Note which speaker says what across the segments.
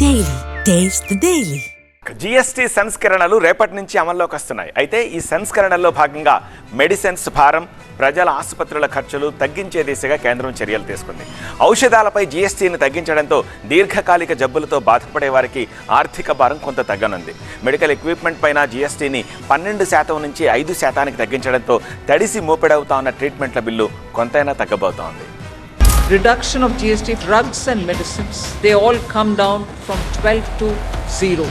Speaker 1: Daily. Taste the Daily.
Speaker 2: GST సంస్కరణలు రేపటి నుంచి అమల్లోకి వస్తున్నాయి. అయితే ఈ సంస్కరణల్లో భాగంగా మెడిసిన్స్ భారం, ప్రజల ఆసుపత్రుల ఖర్చులు తగ్గించే దిశగా కేంద్రం చర్యలు తీసుకుంది. ఔషధాలపై జీఎస్టీని తగ్గించడంతో దీర్ఘకాలిక జబ్బులతో బాధపడే వారికి ఆర్థిక భారం కొంత తగ్గనుంది. మెడికల్ ఎక్విప్మెంట్ పైన జీఎస్టీని 12% నుంచి 5% తగ్గించడంతో తడిసి మోపెడవుతా ఉన్న ట్రీట్మెంట్ల బిల్లు కొంతైనా తగ్గబోతోంది.
Speaker 3: Reduction of GST, drugs and medicines, they all come down from 12 to 0.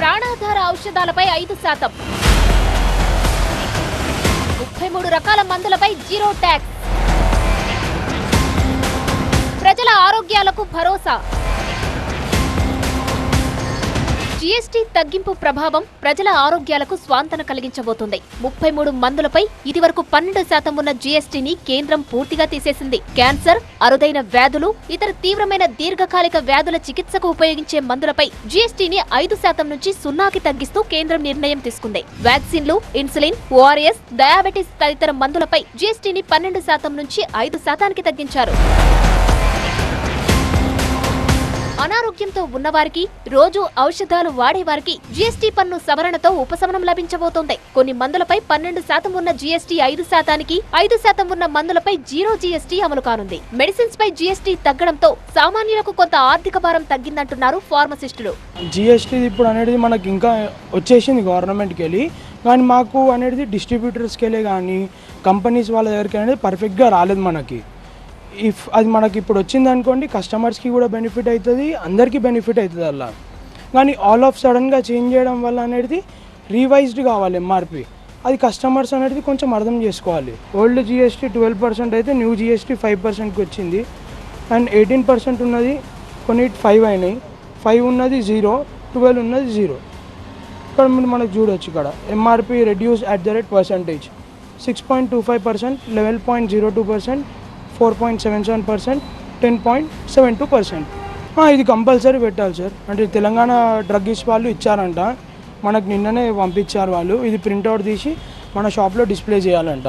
Speaker 4: ప్రాణాధార ఔషధాలపై 5%, 33 రకాల మందులపై 0 ట్యాక్స్, ప్రజల ఆరోగ్యాలకు భరోసా. జీఎస్టీ తగ్గింపు ప్రభావం ప్రజల ఆరోగ్యాలకు స్వాంతన కలిగించబోతుంది. 33 మందులపై ఇదివరకు 12% ఉన్న జీఎస్టీని కేంద్రం పూర్తిగా తీసేసింది. క్యాన్సర్, అరుదైన వ్యాధులు, ఇతర తీవ్రమైన దీర్ఘకాలిక వ్యాధుల చికిత్సకు ఉపయోగించే మందులపై జీఎస్టీని 5% నుంచి 0కి తగ్గిస్తూ కేంద్రం నిర్ణయం తీసుకుంది. వ్యాక్సిన్లు, ఇన్సులిన్, ఓఆర్ఎస్, డయాబెటిస్ తదితర మందులపై జీఎస్టీని 12% నుంచి 5%కి తగ్గించారు. అనారోగ్యంతో ఉన్నవారికి, రోజు ఔషధాలు వాడేవారికి జీఎస్టీ పన్ను సవరణతో ఉపశమనం లభించబోతోంది. కొన్ని మందులపై 12% ఉన్న జీఎస్టీ 5%కి, 5% ఉన్న మందులపై 0 జీఎస్టీ అమలు కానుంది. మెడిసిన్స్ పై జీఎస్టీ తగ్గడంతో సామాన్యులకు కొంత ఆర్థిక భారం తగ్గిందంటున్నారు ఫార్మసిస్టులు.
Speaker 5: జీఎస్టీ ఇప్పుడు అనేది మనకి ఇంకా వచ్చేసింది గవర్నమెంట్కి వెళ్ళి, కానీ మాకు అనేది డిస్ట్రిబ్యూటర్స్కి వెళ్ళి కానీ కంపెనీస్ వాళ్ళ దగ్గరికి అనేది పర్ఫెక్ట్గా రాలేదు మనకి. ఇఫ్ అది మనకి ఇప్పుడు వచ్చింది అనుకోండి, కస్టమర్స్కి కూడా బెనిఫిట్ అవుతుంది, అందరికీ బెనిఫిట్ అవుతుంది అలా. కానీ ఆల్ ఆఫ్ సడన్గా చేంజ్ చేయడం వల్ల అనేది రివైజ్డ్ కావాలి ఎంఆర్పి. అది కస్టమర్స్ అనేది కొంచెం అర్థం చేసుకోవాలి. ఓల్డ్ జీఎస్టీ 12% అయితే న్యూ జీఎస్టీ 5%కి వచ్చింది. అండ్ 18% ఉన్నది కొన్ని 5 అయినాయి, 5 ఉన్నది 0, 12 ఉన్నది 0. ఇక్కడ మనకు చూడొచ్చు, ఇక్కడ ఎంఆర్పి రెడ్యూస్ @% 6.25%, 11.02%, 4.77%, 10.72%. ఇది కంపల్సరీ పెట్టాలి సార్. అంటే తెలంగాణ డ్రగ్స్ వాళ్ళు ఇచ్చారంట, మనకు నిన్ననే పంపించారు వాళ్ళు. ఇది ప్రింట్అవుట్ తీసి మన షాప్లో డిస్ప్లే చేయాలంట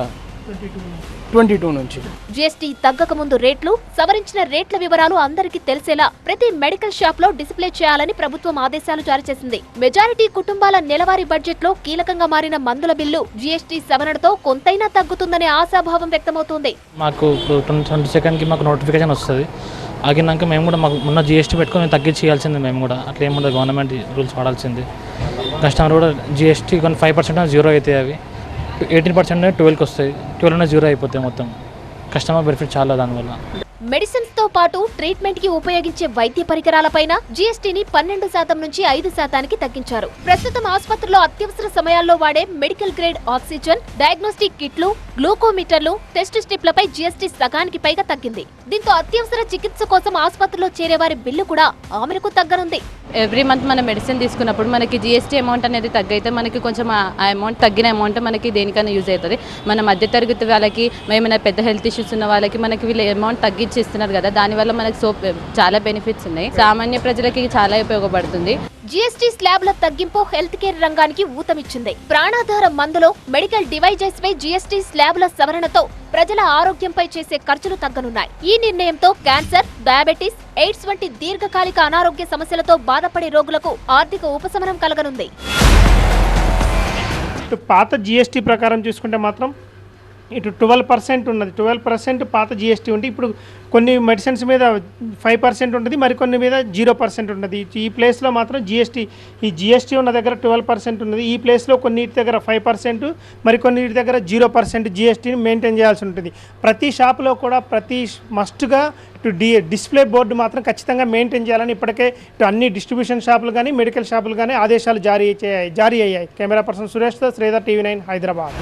Speaker 5: 22 నుంచి.
Speaker 4: జీఎస్టీ తగ్గక ముందు రేట్లు, సవరించిన రేట్ల వివరాలు అందరికీ తెలిసేలా ప్రతి మెడికల్ షాప్ లో డిస్ప్లే చేయాలని ప్రభుత్వం ఆదేశాలు జారీ చేసింది. మెజారిటీ కుటుంబాల నెలవారీ బడ్జెట్ లో కీలకంగా మారిన మందుల బిల్లు జీఎస్టీ సవరణతో కొంతైనా తగ్గుతుందనే ఆశాభావం వ్యక్తమవుతోంది.
Speaker 6: మాకు 22కి మాకు నోటిఫికేషన్ వస్తుంది. ఆగినాక మేము కూడా మాకు ఉన్న జీఎస్టీ పెట్టుకొని తగ్గించి చేయాల్సింది. మేము కూడా అట్లా ఏముండదు, గవర్నమెంట్ రూల్స్ వాడాల్సింది. కస్టమర్ కూడా జీఎస్టీ కొన్ని 5% 0 అవుతాయి, అవి 18% 12కి వస్తాయి, 12 0 అయిపోతాయి. మొత్తం కస్టమర్ బెనిఫిట్ చాలా దానివల్ల.
Speaker 4: మెడిసిన్స్ తో పాటు ట్రీట్మెంట్ కి ఉపయోగించే వైద్య పరికరాలపైన జీఎస్టీని 12% నుంచి 5%కి తగ్గించారు. ప్రస్తుతం ఆసుపత్రిలో అత్యవసర సమయాల్లో వాడే మెడికల్ గ్రేడ్ ఆక్సిజన్, డయాగ్నోస్టిక్ కిట్లు, గ్లూకోమీటర్లు, టెస్ట్ స్ట్రిప్లపై జీఎస్టీ సగానికి పైగా తగ్గింది. దీంతో అత్యవసర చికిత్స కోసం ఆసుపత్రిలో చేరేవారి బిల్లు కూడా ఆమెకు తగ్గనుంది.
Speaker 7: ఎవ్రీ మంత్ మన మెడిసిన్ తీసుకున్నప్పుడు మనకి జీఎస్టీ అమౌంట్ అనేది తగ్గైతే మనకి కొంచెం ఆ అమౌంట్ తగ్గిన అమౌంట్ మనకి దేనికైనా యూజ్ అవుతుంది. మన మధ్యతరగతి వాళ్ళకి, ఏమైనా పెద్ద హెల్త్ ఇష్యూస్ ఉన్న వాళ్ళకి మనకి వీళ్ళు అమౌంట్ తగ్గించి ఇస్తున్నారు కదా, దానివల్ల మనకి చాలా బెనిఫిట్స్ ఉన్నాయి. సామాన్య ప్రజలకి చాలా ఉపయోగపడుతుంది.
Speaker 4: జీఎస్టీ స్లాబ్ల తగ్గింపు హెల్త్ కేర్ రంగానికి ఊతమిచ్చింది. ప్రాణాధార మందులో, మెడికల్ డివైజెస్ పై జీఎస్టీ స్లాబ్ల సవరణతో ప్రజల ఆరోగ్యంపై చేసే ఖర్చులు తగ్గనున్నాయి. ఈ నిర్ణయంతో క్యాన్సర్, డయాబెటిస్, ఎయిడ్స్ వంటి దీర్ఘకాలిక అనారోగ్య సమస్యలతో బాధపడే రోగులకు ఆర్థిక ఉపశమనం కలగనుంది.
Speaker 8: పాత జీఎస్టీ ప్రకారం చూసుకుంటే మాత్రం ఇటు 12% ఉన్నది. 12% పాత జీఎస్టీ ఉంటే ఇప్పుడు కొన్ని మెడిసిన్స్ మీద 5% ఉంటుంది, మరికొన్ని మీద 0% ఉన్నది. ఈ ప్లేస్లో మాత్రం ఈ జీఎస్టీ ఉన్న దగ్గర 12% ఉన్నది. ఈ ప్లేస్లో కొన్నిటి దగ్గర 5%, మరికొన్నిటి దగ్గర 0% జీఎస్టీని మెయింటైన్ చేయాల్సి ఉంటుంది. ప్రతి షాపులో కూడా మస్ట్గా ఇటు డిస్ప్లే బోర్డు మాత్రం ఖచ్చితంగా మెయింటైన్ చేయాలని ఇప్పటికే ఇటు అన్ని డిస్ట్రిబ్యూషన్ షాపులు కానీ, మెడికల్ షాపులు కానీ ఆదేశాలు జారీ అయ్యాయి. కెమెరా పర్సన్ సురేష్తో శ్రీధర్, TV9 హైదరాబాద్.